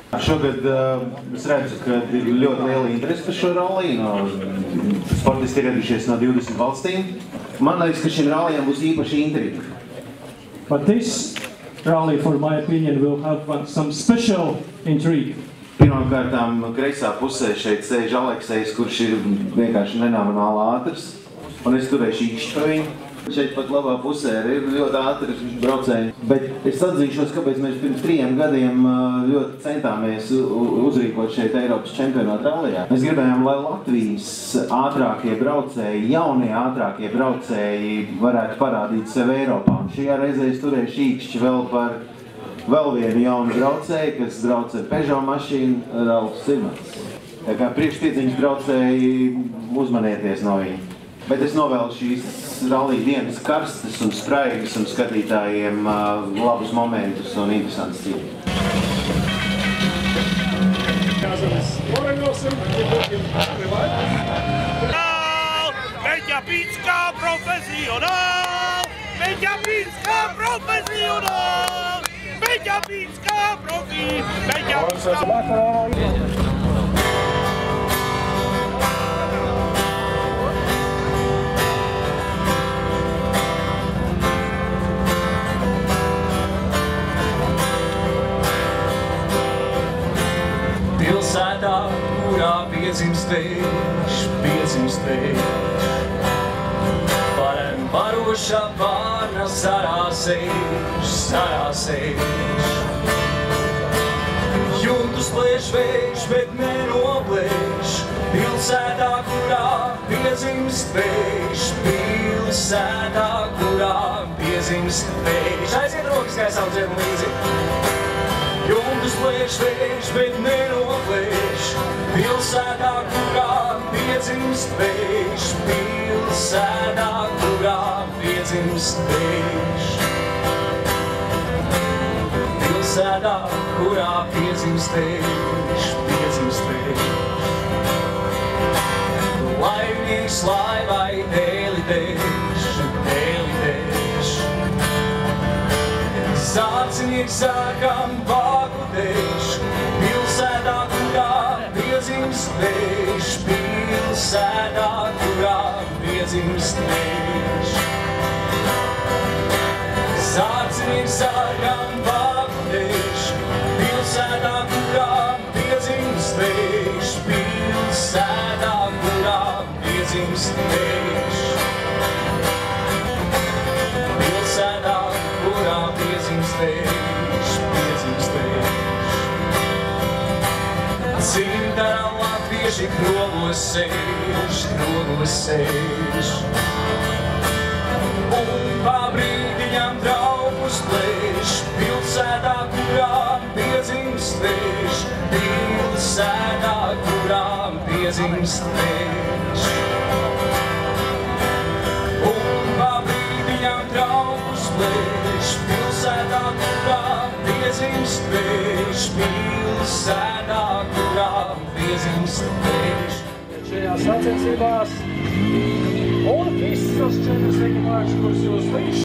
Šogad es redzu, ka ir ļoti liela interese par šo ralliju. Sportisti ir ieradušies no 20 valstīm. Man liekas, ka šim rallijam būs īpaši intriga. But this rally, for my opinion, will have some special intrigue. Pirmkārtām, kreisā pusē šeit sēž Aleksejs, kurš ir vienkārši nenormāli ātrs, un es turēšu īkšķi pa viņu. Šeit pat labā pusē ir ļoti ātri braucēji, bet es atzīšos, kāpēc mēs pirms 3 gadiem ļoti centāmies uzrīkot šeit Eiropas čempionātu rallijā. Mēs gribējām, lai Latvijas ātrākie braucēji, jaunie ātrākie braucēji varētu parādīt sevi Eiropā. Un šajā reizē es turēšu īkšķi vēl vienu jaunu braucēju, kas brauc ar Peugeot mašīnu, Ralfs Simons. Tā kā priekšpiedziņas braucēji, uzmanieties no viņa. Bet es novēlu šīs rallija dienas karstas un spraigas un skatītājiem labus momentus un interesantus cīņas. Beļģapīnskā profesionāl! Beļģapīnskā profesionāl! Beļģapīnskā Pilsētā, kurā piedzimst vējš, Baroša pārna sarā sēž. Juntus plēš vējš, bet nenoplēš, pilsētā, kurā piedzimst vējš, pilsētā, kurā piedzimst vējš. Aiziet rokas gaisā un dziedam līdzi. Juntus plēš vējš, bet nenoplēš, pilsētā, kurā piedzimst vējš, pilsētā, kurā piedzimst vējš. Pilsētā, kurā piedzimst vējš, Laivnieks laivai dēlitēš. Zācinieks sākam pakutēš, pilsētā, kurā piedzimst vējš, pilsētā, kurā piedzimst vējš. Zācinieks sākam pakutēš, pilsētā, kurā piedzimst vējš, pilsētā, kurā piedzimst vējš. Pilsētā, kurā piedzimst vējš. Dzimtenā latvieši krogos sēž. Un pa brīdiņam draugus plēš, pilsētā, kurā piedzimst vējš, pilsētā, kurā piedzimst vējš. Un pa brīdiņam draugus plēš, pilsētā, kurā piedzimst vējš, pilsētā, kurā piedzimst vējš. Šajās sacensībās un visas 4 ekipāžas, kuras jūs līdz